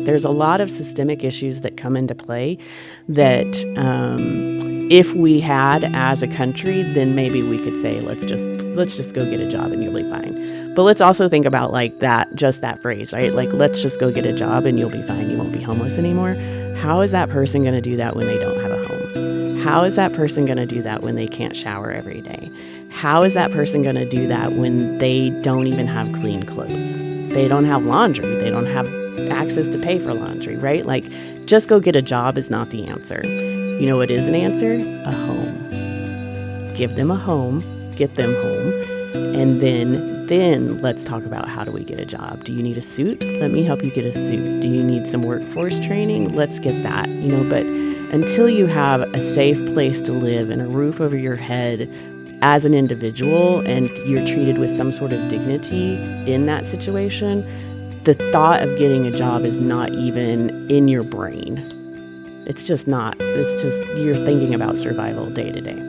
There's a lot of systemic issues that come into play that if we had as a country, then maybe we could say, let's just go get a job and you'll be fine. But let's also think about like that phrase, right? Like, let's just go get a job and you'll be fine. You won't be homeless anymore. How is that person going to do that when they don't have a home? How is that person going to do that when they can't shower every day? How is that person going to do that when they don't even have clean clothes? They don't have laundry. They don't have access to pay for laundry, right? Like, just go get a job is not the answer. You know what is an answer? A home. Give them a home, get them home, and then let's talk about how do we get a job. Do you need a suit? Let me help you get a suit. Do you need some workforce training? Let's get that, but until you have a safe place to live and a roof over your head as an individual and you're treated with some sort of dignity in that situation, the thought of getting a job is not even in your brain. It's just not. It's just you're thinking about survival day to day.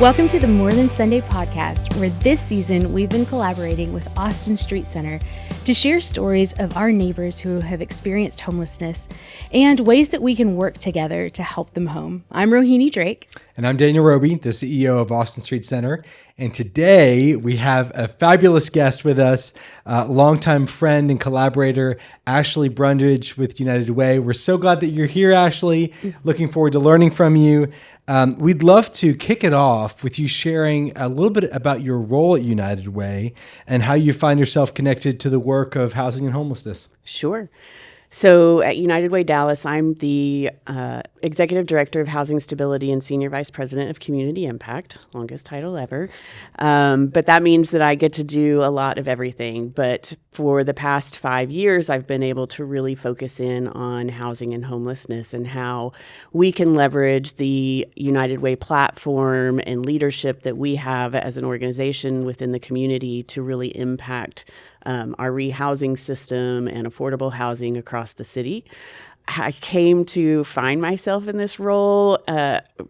Welcome to the More Than Sunday podcast, where this season we've been collaborating with Austin Street Center to share stories of our neighbors who have experienced homelessness and ways that we can work together to help them home. I'm Rohini Drake. And I'm Daniel Roby, the CEO of Austin Street Center. And today we have a fabulous guest with us, longtime friend and collaborator, Ashley Brundage with United Way. We're so glad that you're here, Ashley. Looking forward to learning from you. We'd love to kick it off with you sharing a little bit about your role at United Way and how you find yourself connected to the work of housing and homelessness. Sure. So at United Way Dallas, I'm the Executive Director of Housing Stability and Senior Vice President of Community Impact, longest title ever. But that means that I get to do a lot of everything. But for the past 5 years, I've been able to really focus in on housing and homelessness and how we can leverage the United Way platform and leadership that we have as an organization within the community to really impact our rehousing system and affordable housing across the city. I came to find myself in this role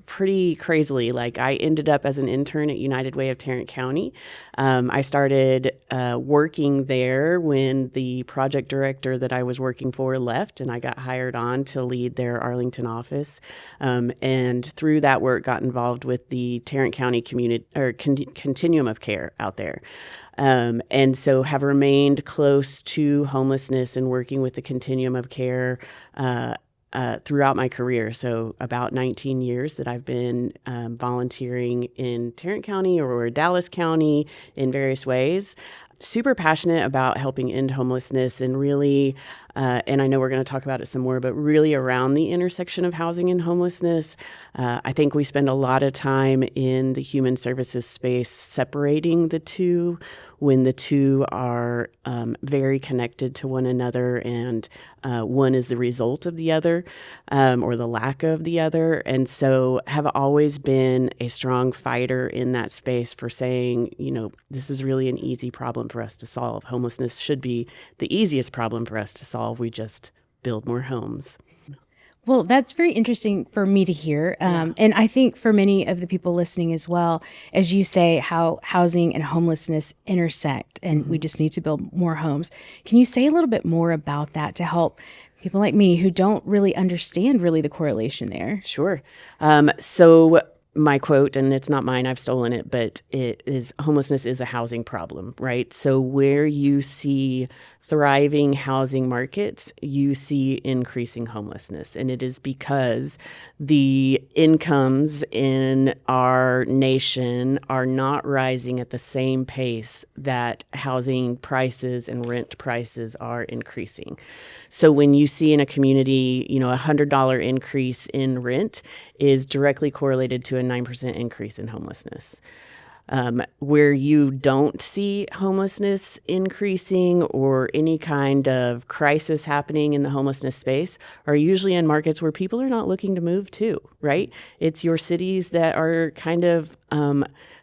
pretty crazily. Like, I ended up as an intern at United Way of Tarrant County. I started working there when the project director that I was working for left, and I got hired on to lead their Arlington office. And through that work, got involved with the Tarrant County community or continuum of care out there. And so have remained close to homelessness and working with the continuum of care throughout my career. So about 19 years that I've been volunteering in Tarrant County or Dallas County in various ways. Super passionate about helping end homelessness and really, and I know we're going to talk about it some more, but really around the intersection of housing and homelessness. I think we spend a lot of time in the human services space separating the two when the two are very connected to one another, and one is the result of the other or the lack of the other. And so have always been a strong fighter in that space for saying, this is really an easy problem for us to solve. Homelessness should be the easiest problem for us to solve. We just build more homes. Well, that's very interesting for me to hear. And I think for many of the people listening as well, as you say, how housing and homelessness intersect and we just need to build more homes. Can you say a little bit more about that to help people like me who don't really understand the correlation there? Sure. So my quote, and it's not mine, I've stolen it, but it is, homelessness is a housing problem, right? So where you see thriving housing markets, you see increasing homelessness. And it is because the incomes in our nation are not rising at the same pace that housing prices and rent prices are increasing. So when you see in a community, $100 increase in rent is directly correlated to a 9% increase in homelessness. Where you don't see homelessness increasing or any kind of crisis happening in the homelessness space are usually in markets where people are not looking to move to, right? It's your cities that are kind of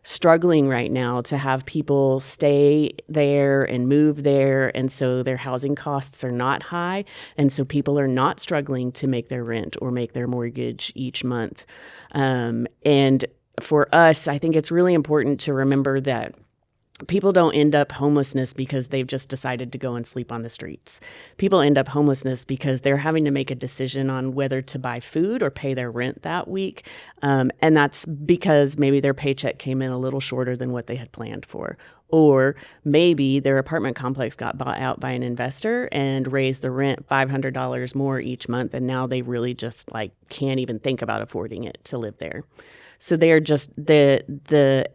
struggling right now to have people stay there and move there. And so their housing costs are not high. And so people are not struggling to make their rent or make their mortgage each month. And for us, I think it's really important to remember that people don't end up homelessness because they've just decided to go and sleep on the streets. People end up homelessness because they're having to make a decision on whether to buy food or pay their rent that week. And that's because maybe their paycheck came in a little shorter than what they had planned for. Or maybe their apartment complex got bought out by an investor and raised the rent $500 more each month. And now they really just can't even think about affording it to live there. So they are just the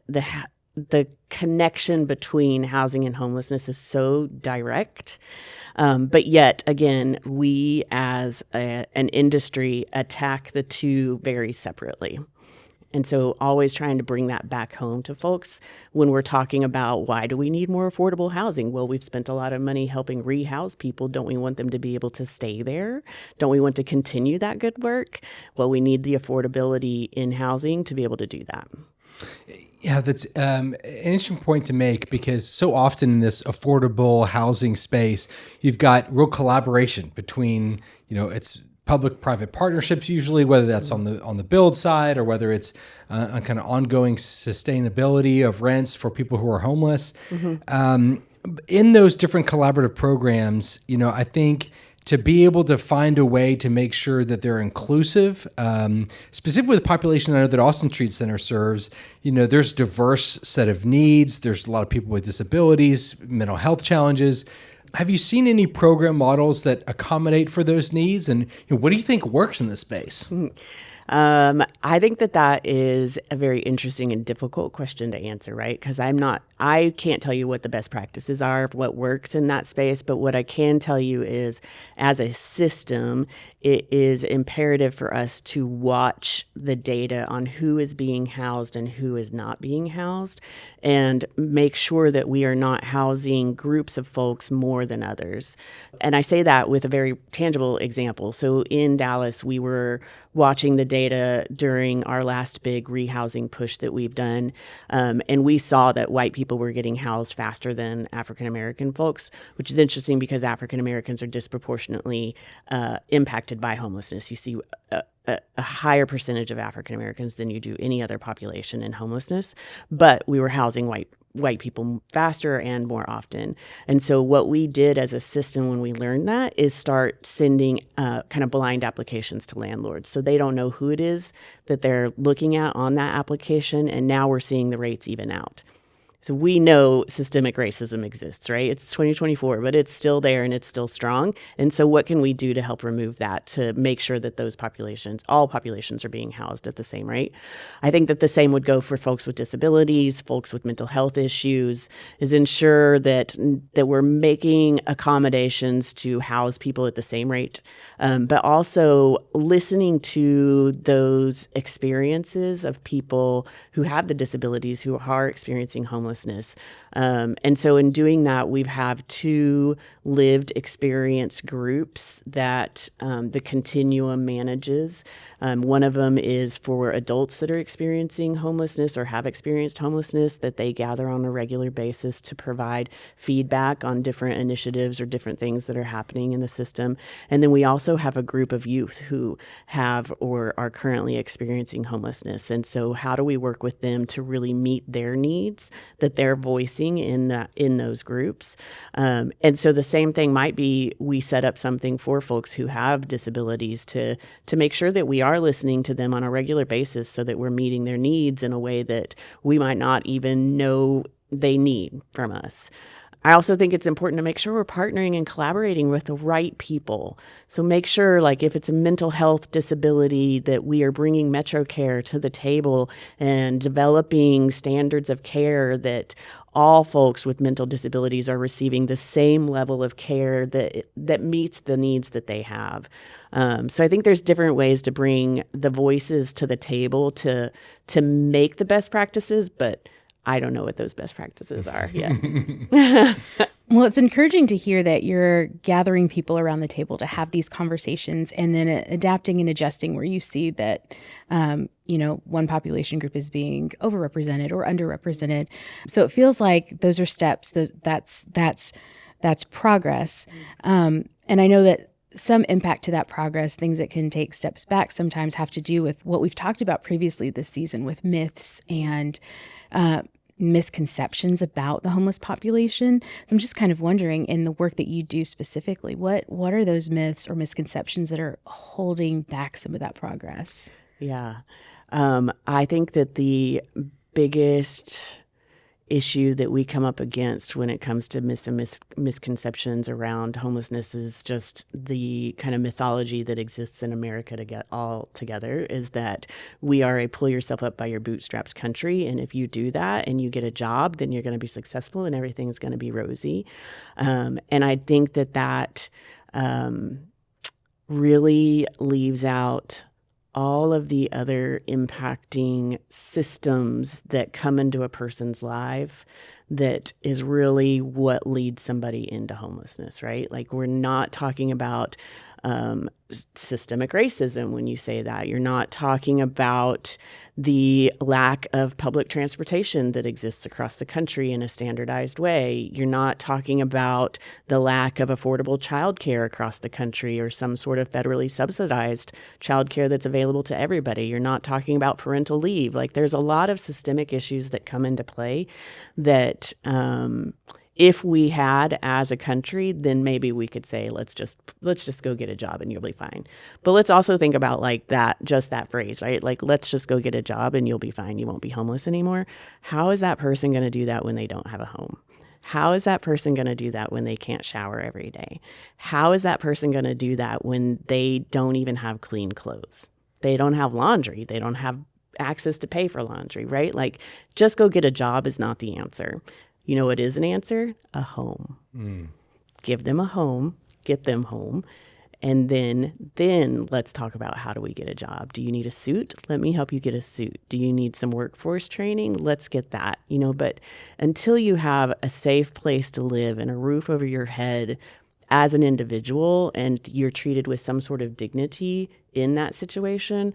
connection between housing and homelessness is so direct. But yet, again, we as an industry attack the two very separately. And so always trying to bring that back home to folks when we're talking about why do we need more affordable housing? Well, we've spent a lot of money helping rehouse people. Don't we want them to be able to stay there? Don't we want to continue that good work? Well, we need the affordability in housing to be able to do that. Yeah, that's an interesting point to make, because so often in this affordable housing space, you've got real collaboration between, it's public-private partnerships usually, whether that's on the build side or whether it's on kind of ongoing sustainability of rents for people who are homeless. In those different collaborative programs, I think to be able to find a way to make sure that they're inclusive, specifically with the population I know that Austin Street Center serves, there's a diverse set of needs. There's a lot of people with disabilities, mental health challenges. Have you seen any program models that accommodate for those needs? And what do you think works in this space? I think that is a very interesting and difficult question to answer, right? Because I can't tell you what the best practices are, what works in that space. But what I can tell you is, as a system, it is imperative for us to watch the data on who is being housed and who is not being housed, and make sure that we are not housing groups of folks more than others. And I say that with a very tangible example. So in Dallas, we were watching the data during our last big rehousing push that we've done. And we saw that white people were getting housed faster than African-American folks, which is interesting because African-Americans are disproportionately impacted by homelessness. You see a higher percentage of African-Americans than you do any other population in homelessness, but we were housing white people faster and more often. And so what we did as a system when we learned that is start sending kind of blind applications to landlords. So they don't know who it is that they're looking at on that application. And now we're seeing the rates even out. So we know systemic racism exists, right? It's 2024, but it's still there and it's still strong. And so what can we do to help remove that, to make sure that those populations, all populations, are being housed at the same rate? I think that the same would go for folks with disabilities, folks with mental health issues, is ensure that we're making accommodations to house people at the same rate, but also listening to those experiences of people who have the disabilities, who are experiencing homelessness. And so in doing that, we have two lived experience groups that the Continuum manages. One of them is for adults that are experiencing homelessness or have experienced homelessness, that they gather on a regular basis to provide feedback on different initiatives or different things that are happening in the system. And then we also have a group of youth who have or are currently experiencing homelessness. And so how do we work with them to really meet their needs that they're voicing in those groups? And so the same thing might be, we set up something for folks who have disabilities to make sure that we are listening to them on a regular basis, so that we're meeting their needs in a way that we might not even know they need from us. I also think it's important to make sure we're partnering and collaborating with the right people. So make sure, if it's a mental health disability, that we are bringing MetroCare to the table and developing standards of care that all folks with mental disabilities are receiving the same level of care that meets the needs that they have. So I think there's different ways to bring the voices to the table to make the best practices, but I don't know what those best practices are yet. Well, it's encouraging to hear that you're gathering people around the table to have these conversations and then adapting and adjusting where you see that, one population group is being overrepresented or underrepresented. So it feels like those are steps. That's progress. And I know that some impact to that progress, things that can take steps back sometimes have to do with what we've talked about previously this season with myths and misconceptions about the homeless population. So I'm just kind of wondering, in the work that you do specifically, what are those myths or misconceptions that are holding back some of that progress? Yeah. I think that the biggest issue that we come up against when it comes to misconceptions around homelessness is just the kind of mythology that exists in America to get all together, is that we are a pull yourself up by your bootstraps country. And if you do that and you get a job, then you're going to be successful and everything's going to be rosy. And I think that really leaves out all of the other impacting systems that come into a person's life that is really what leads somebody into homelessness, right? Like, we're not talking about systemic racism when you say that. You're not talking about the lack of public transportation that exists across the country in a standardized way. You're not talking about the lack of affordable childcare across the country or some sort of federally subsidized childcare that's available to everybody. You're not talking about parental leave. Like, there's a lot of systemic issues that come into play that if we had as a country, then maybe we could say, let's just go get a job and you'll be fine. But let's also think about like that phrase, right? Like, let's just go get a job and you'll be fine. You won't be homeless anymore. How is that person going to do that when they don't have a home? How is that person going to do that when they can't shower every day? How is that person going to do that when they don't even have clean clothes? They don't have laundry. They don't have access to pay for laundry, right? Like, just go get a job is not the answer. You know what is an answer? A home. Give them a home, get them home, and then let's talk about, how do we get a job? Do you need a suit? Let me help you get a suit. Do you need some workforce training? Let's get that. But until you have a safe place to live and a roof over your head as an individual and you're treated with some sort of dignity in that situation,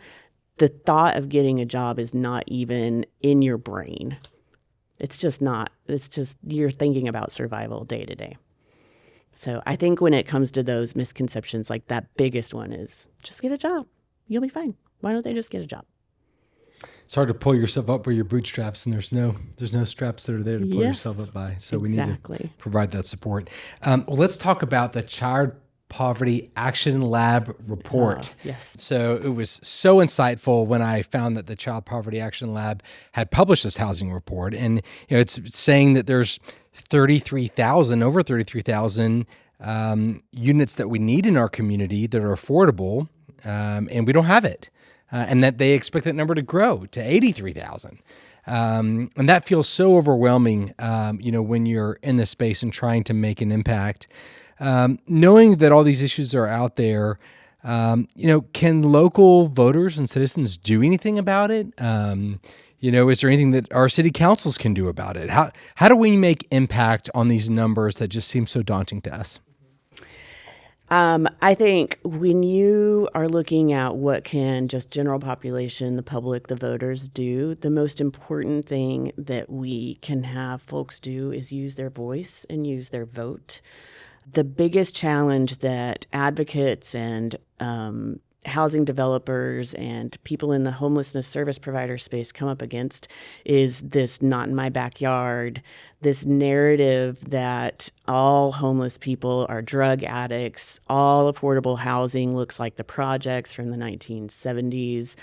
the thought of getting a job is not even in your brain. It's just not. It's just, you're thinking about survival day to day. So I think when it comes to those misconceptions, like, that biggest one is just get a job. You'll be fine. Why don't they just get a job? It's hard to pull yourself up by your bootstraps, and there's no straps that are there to pull yourself up by. So we need to provide that support. Well, let's talk about the Child Poverty Action Lab report. Yes. So it was so insightful when I found that the Child Poverty Action Lab had published this housing report. And it's saying that there's over 33,000 units that we need in our community that are affordable, and we don't have it. And that they expect that number to grow to 83,000. And that feels so overwhelming, when you're in this space and trying to make an impact. Knowing that all these issues are out there, can local voters and citizens do anything about it? Is there anything that our city councils can do about it? How do we make impact on these numbers that just seem so daunting to us? I think when you are looking at what can just general population, the public, the voters do, the most important thing that we can have folks do is use their voice and use their vote. The biggest challenge that advocates and housing developers and people in the homelessness service provider space come up against is this not in my backyard, this narrative that all homeless people are drug addicts, all affordable housing looks like the projects from the 1970s.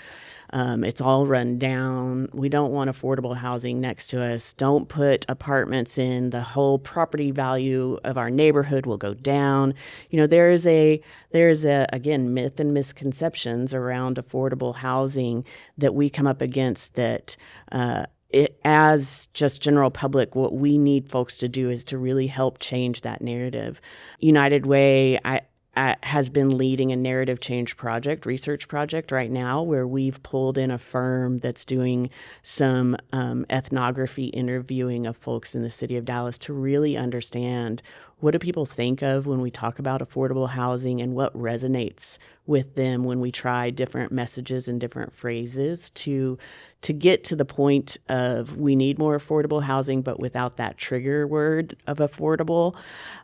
It's all run down. We don't want affordable housing next to us. Don't put apartments in. The whole property value of our neighborhood will go down. There's a again, myth and misconceptions around affordable housing that we come up against that as just general public, what we need folks to do is to really help change that narrative. United Way, has been leading a narrative change research project right now, where we've pulled in a firm that's doing some ethnography interviewing of folks in the city of Dallas to really understand what do people think of when we talk about affordable housing and what resonates with them when we try different messages and different phrases to get to the point of we need more affordable housing, but without that trigger word of affordable.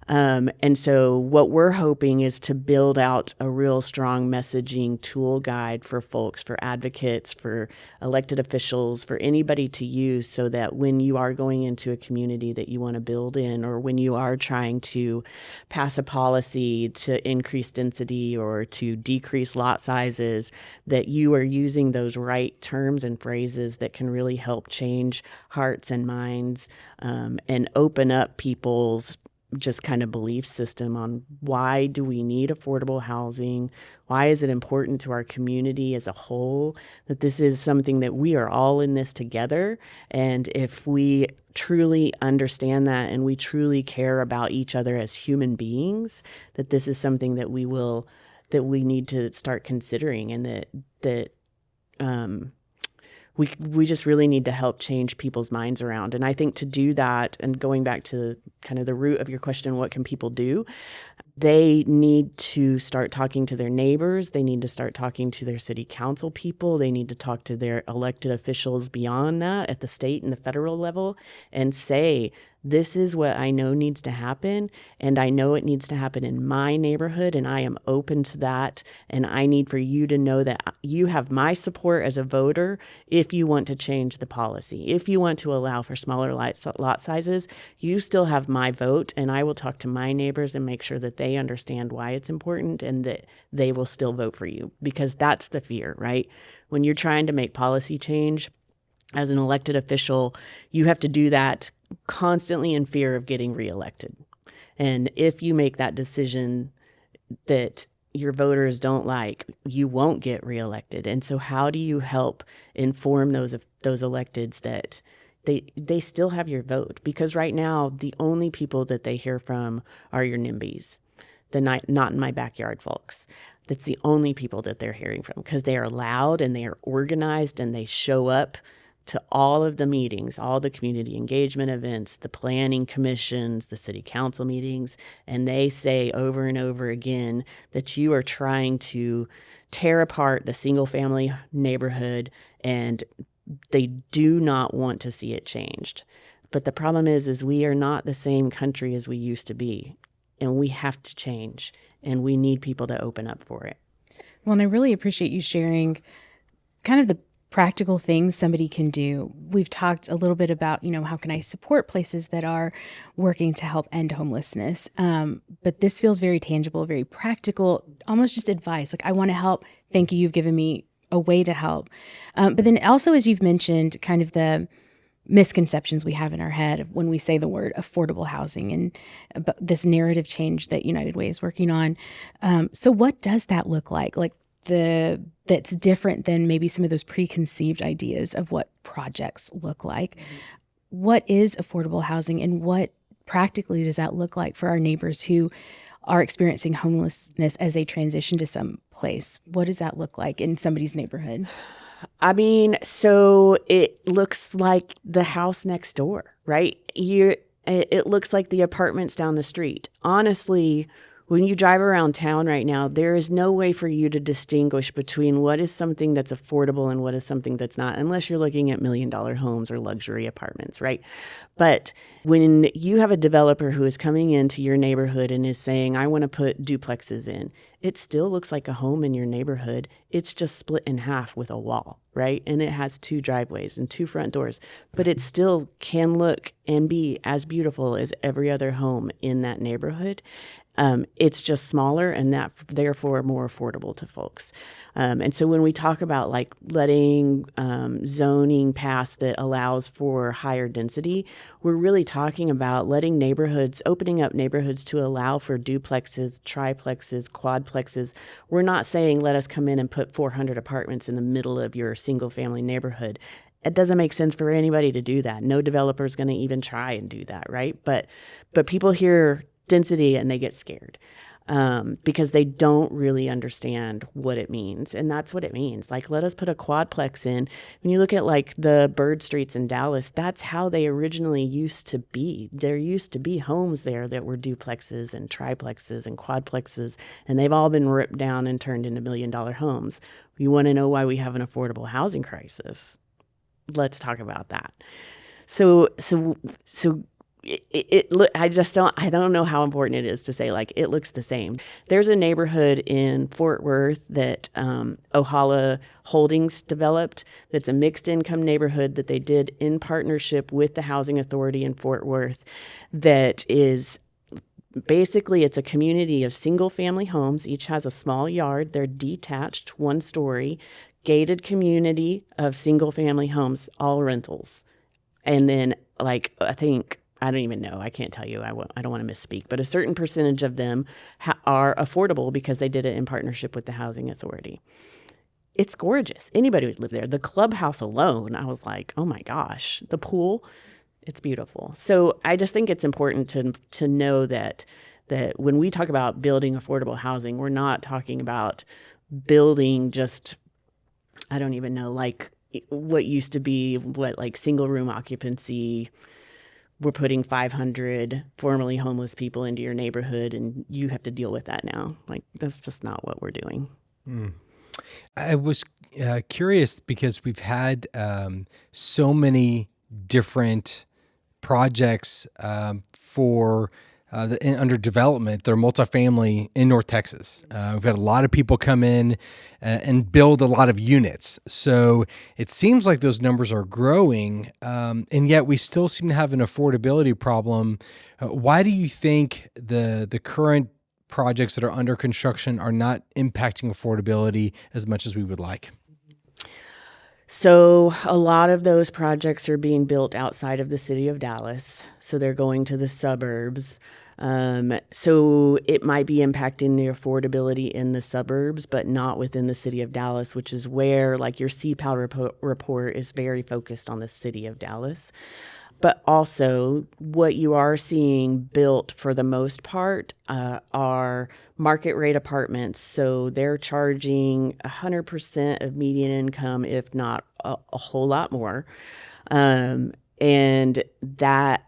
And so what we're hoping is to build out a real strong messaging tool guide for folks, for advocates, for elected officials, for anybody to use, so that when you are going into a community that you want to build in, or when you are trying to pass a policy to increase density or to decrease lot sizes, that you are using those right terms and phrases that can really help change hearts and minds, and open up people's just kind of belief system on why do we need affordable housing? Why is it important to our community as a whole that this is something that we are all in this together? And if we truly understand that and we truly care about each other as human beings, that this is something that we need to start considering, and that we just really need to help change people's minds around. And I think to do that, and going back to kind of the root of your question, what can people do? They need to start talking to their neighbors. They need to start talking to their city council people. They need to talk to their elected officials beyond that at the state and the federal level, and say, this is what I know needs to happen, and I know it needs to happen in my neighborhood, and I am open to that, and I need for you to know that you have my support as a voter if you want to change the policy. If you want to allow for smaller lot sizes, you still have my vote, and I will talk to my neighbors and make sure that they understand why it's important and that they will still vote for you, because that's the fear, right? When you're trying to make policy change as an elected official, you have to do that constantly in fear of getting reelected. And if you make that decision that your voters don't like, you won't get reelected. And so how do you help inform those electeds that they still have your vote? Because right now, the only people that they hear from are your NIMBYs, the not in my backyard folks. That's the only people that they're hearing from, because they are loud and they are organized and they show up to all of the meetings, all the community engagement events, the planning commissions, the city council meetings, and they say over and over again that you are trying to tear apart the single family neighborhood, and they do not want to see it changed. But the problem is we are not the same country as we used to be, and we have to change, and we need people to open up for it. Well, and I really appreciate you sharing kind of the practical things somebody can do. We've talked a little bit about, how can I support places that are working to help end homelessness? But this feels very tangible, very practical, almost just advice. Like, I want to help. Thank you. You've given me a way to help. But then also, as you've mentioned, kind of the misconceptions we have in our head when we say the word affordable housing, and this narrative change that United Way is working on. So what does that look like? Like, that's different than maybe some of those preconceived ideas of what projects look like. Mm-hmm. What is affordable housing, and what practically does that look like for our neighbors who are experiencing homelessness as they transition to some place? What does that look like in somebody's neighborhood? I mean, so it looks like the house next door, right? It looks like the apartments down the street. Honestly, when you drive around town right now, there is no way for you to distinguish between what is something that's affordable and what is something that's not, unless you're looking at $1 million homes or luxury apartments, right? But when you have a developer who is coming into your neighborhood and is saying, I want to put duplexes in, it still looks like a home in your neighborhood. It's just split in half with a wall, right? And it has 2 driveways and 2 front doors, but it still can look and be as beautiful as every other home in that neighborhood. It's just smaller, and that therefore more affordable to folks. And so when we talk about like letting zoning pass that allows for higher density, we're really talking about opening up neighborhoods to allow for duplexes, triplexes, quadplexes. We're not saying let us come in and put 400 apartments in the middle of your single family neighborhood. It doesn't make sense for anybody to do that. No developer is going to even try and do that, right? But people hear density and they get scared. because they don't really understand what it means. And that's what it means. Like, let us put a quadplex in. When you look at like the bird streets in Dallas, that's how they originally used to be. There used to be homes there that were duplexes and triplexes and quadplexes, and they've all been ripped down and turned into $1 million homes. You want to know why we have an affordable housing crisis? Let's talk about that. So I don't know how important it is to say, like, it looks the same. There's a neighborhood in Fort Worth that Ohala Holdings developed that's a mixed income neighborhood that they did in partnership with the Housing Authority in Fort Worth that is basically, it's a community of single family homes. Each has a small yard. They're detached, one story, gated community of single family homes, all rentals. And then, like, I don't even know. I can't tell you. I don't want to misspeak. But a certain percentage of them are affordable because they did it in partnership with the Housing Authority. It's gorgeous. Anybody would live there. The clubhouse alone, I was like, oh my gosh. The pool, it's beautiful. So I just think it's important to know that when we talk about building affordable housing, we're not talking about building just, I don't even know, like what used to be like single room occupancy. We're putting 500 formerly homeless people into your neighborhood and you have to deal with that now. Like, that's just not what we're doing. I was curious because we've had so many different projects for under development. They're multifamily in North Texas. We've had a lot of people come in and build a lot of units. So it seems like those numbers are growing, and yet we still seem to have an affordability problem. Why do you think the current projects that are under construction are not impacting affordability as much as we would like? So a lot of those projects are being built outside of the city of Dallas. So they're going to the suburbs. So it might be impacting the affordability in the suburbs, but not within the city of Dallas, which is where, like, your CPAL report is very focused on the city of Dallas. But also, what you are seeing built for the most part are market rate apartments. So they're charging 100% of median income, if not a whole lot more. And that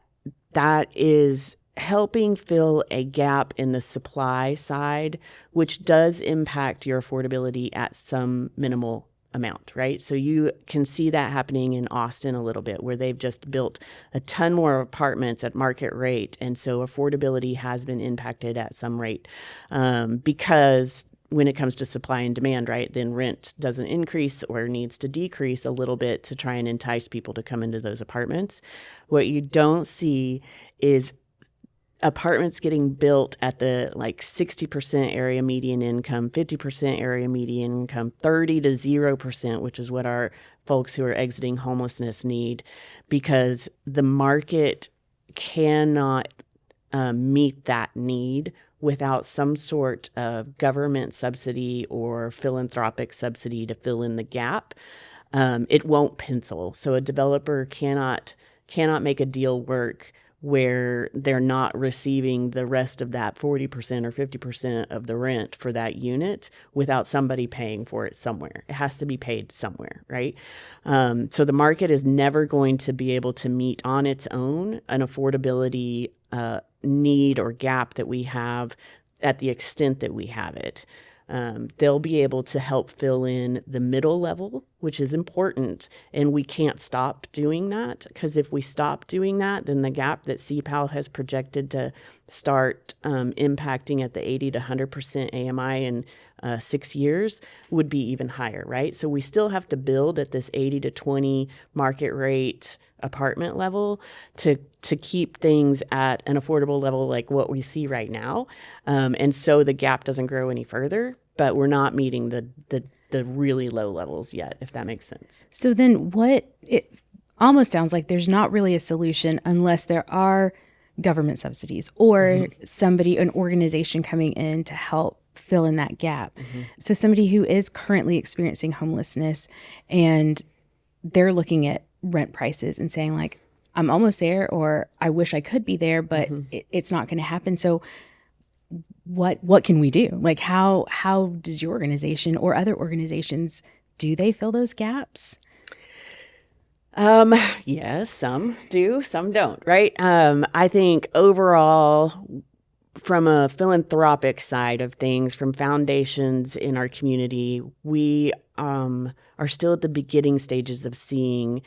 is helping fill a gap in the supply side, which does impact your affordability at some minimal amount, right? So you can see that happening in Austin a little bit, where they've just built a ton more apartments at market rate. And so affordability has been impacted at some rate because when it comes to supply and demand, right, then rent doesn't increase or needs to decrease a little bit to try and entice people to come into those apartments. What you don't see is apartments getting built at the like 60% area median income, 50% area median income, 30 to 0%, which is what our folks who are exiting homelessness need, because the market cannot meet that need without some sort of government subsidy or philanthropic subsidy to fill in the gap. It won't pencil. So a developer cannot make a deal work where they're not receiving the rest of that 40% or 50% of the rent for that unit without somebody paying for it somewhere. It has to be paid somewhere, right? So the market is never going to be able to meet on its own an affordability need or gap that we have at the extent that we have it. They'll be able to help fill in the middle level, which is important. And we can't stop doing that, because if we stop doing that, then the gap that CPAL has projected to start impacting at the 80 to 100% AMI in 6 years would be even higher, right? So we still have to build at this 80 to 20 market rate apartment level to keep things at an affordable level like what we see right now. And so the gap doesn't grow any further, but we're not meeting the really low levels yet, if that makes sense. So then it almost sounds like there's not really a solution unless there are government subsidies or an organization coming in to help fill in that gap. So somebody who is currently experiencing homelessness and they're looking at rent prices and saying, like, I'm almost there, or I wish I could be there, but it's not going to happen. So what can we do? Like how does your organization or other organizations, do they fill those gaps? Yes, some do, some don't, right? I think overall, from a philanthropic side of things, from foundations in our community, we are still at the beginning stages of seeing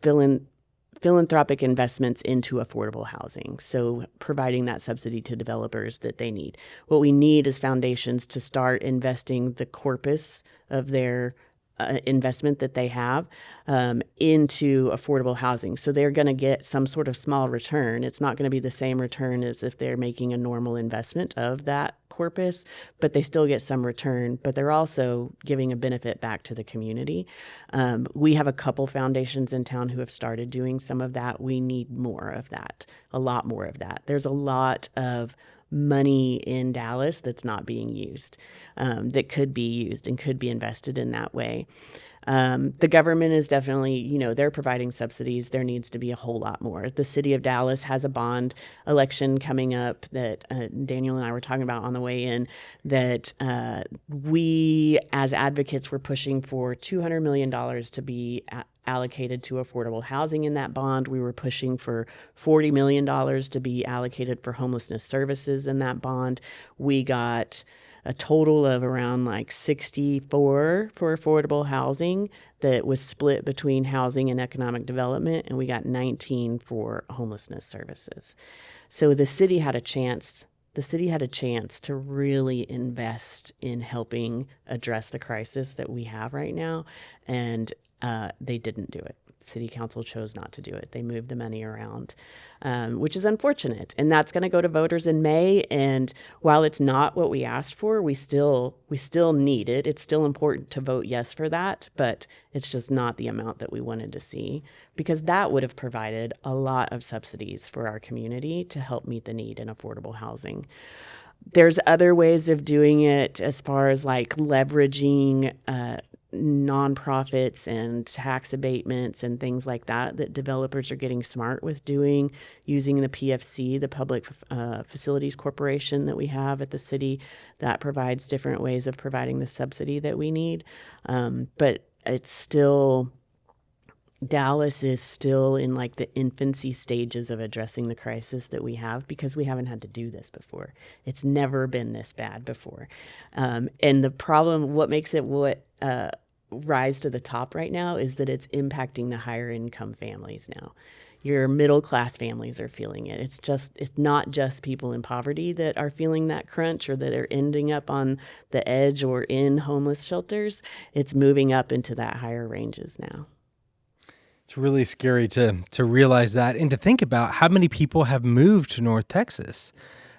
philanthropic investments into affordable housing. So providing that subsidy to developers that they need. What we need is foundations to start investing the corpus of their investment that they have into affordable housing. So they're going to get some sort of small return. It's not going to be the same return as if they're making a normal investment of that corpus, but they still get some return, but they're also giving a benefit back to the community. We have a couple foundations in town who have started doing some of that. We need more of that, a lot more of that. There's a lot of money in Dallas that's not being used, that could be used and could be invested in that way. The government is definitely, they're providing subsidies. There needs to be a whole lot more. The city of Dallas has a bond election coming up that Daniel and I were talking about on the way in, that we as advocates were pushing for $200 million to be allocated to affordable housing in that bond. We were pushing for $40 million to be allocated for homelessness services in that bond. We got a total of around like 64 for affordable housing that was split between housing and economic development, and we got 19 for homelessness services. So the city had a chance to really invest in helping address the crisis that we have right now, and they didn't do it. City council chose not to do it. They moved the money around, which is unfortunate. And that's going to go to voters in May. And while it's not what we asked for, we still need it. It's still important to vote yes for that, but it's just not the amount that we wanted to see, because that would have provided a lot of subsidies for our community to help meet the need in affordable housing. There's other ways of doing it, as far as like leveraging nonprofits and tax abatements and things like that developers are getting smart with doing, using the PFC, the Public Facilities Corporation that we have at the city, that provides different ways of providing the subsidy that we need. But it's still, Dallas is still in like the infancy stages of addressing the crisis that we have, because we haven't had to do this before. It's never been this bad before. And the problem, what makes it rise to the top right now, is that it's impacting the higher income families now. Your middle class families are feeling it. It's not just people in poverty that are feeling that crunch or that are ending up on the edge or in homeless shelters. It's moving up into that higher ranges now. It's really scary to realize that, and to think about how many people have moved to North Texas.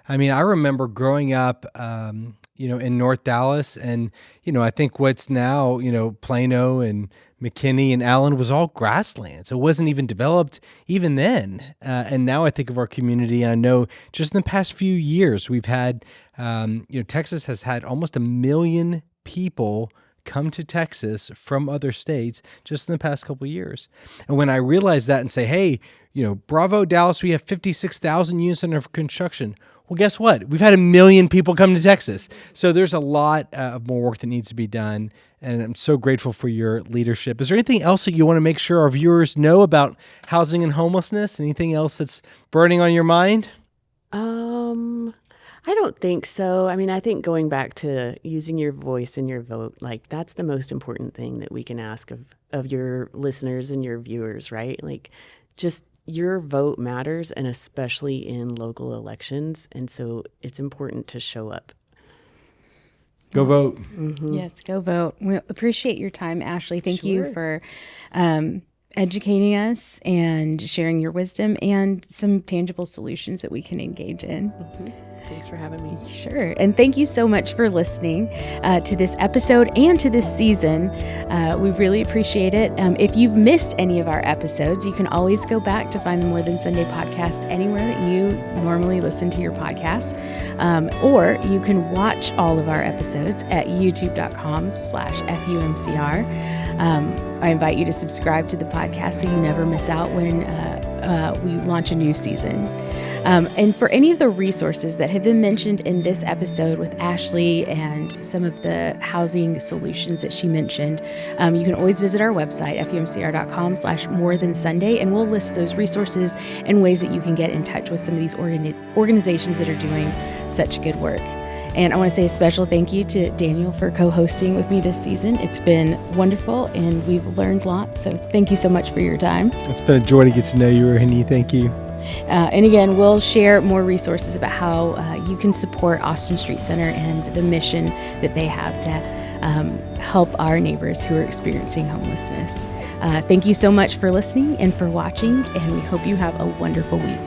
I mean, I remember growing up, in North Dallas, and, I think what's now, Plano and McKinney and Allen was all grasslands. It wasn't even developed even then. And now I think of our community, and I know just in the past few years, we've had, Texas has had almost 1 million people come to Texas from other states just in the past couple of years. And when I realize that and say, hey, bravo, Dallas, we have 56,000 units under construction. Well, guess what? We've had 1 million people come to Texas. So there's a lot of more work that needs to be done. And I'm so grateful for your leadership. Is there anything else that you want to make sure our viewers know about housing and homelessness? Anything else that's burning on your mind? I don't think so. I mean, I think going back to using your voice and your vote, like that's the most important thing that we can ask of your listeners and your viewers, right? Like just your vote matters, and especially in local elections. And so it's important to show up. Go vote. Mm-hmm. Yes, go vote. We appreciate your time, Ashley. Thank you for educating us and sharing your wisdom and some tangible solutions that we can engage in. Mm-hmm. Thanks for having me. Sure. And thank you so much for listening to this episode and to this season. We really appreciate it. If you've missed any of our episodes, you can always go back to find the More Than Sunday podcast anywhere that you normally listen to your podcasts. Or you can watch all of our episodes at youtube.com/FUMCR. I invite you to subscribe to the podcast so you never miss out when we launch a new season. And for any of the resources that have been mentioned in this episode with Ashley and some of the housing solutions that she mentioned, you can always visit our website, FUMCR.com/morethansunday, and we'll list those resources and ways that you can get in touch with some of these organizations that are doing such good work. And I want to say a special thank you to Daniel for co-hosting with me this season. It's been wonderful, and we've learned lots. So thank you so much for your time. It's been a joy to get to know you, Rohini. Thank you. And again, we'll share more resources about how you can support Austin Street Center and the mission that they have to help our neighbors who are experiencing homelessness. Thank you so much for listening and for watching, and we hope you have a wonderful week.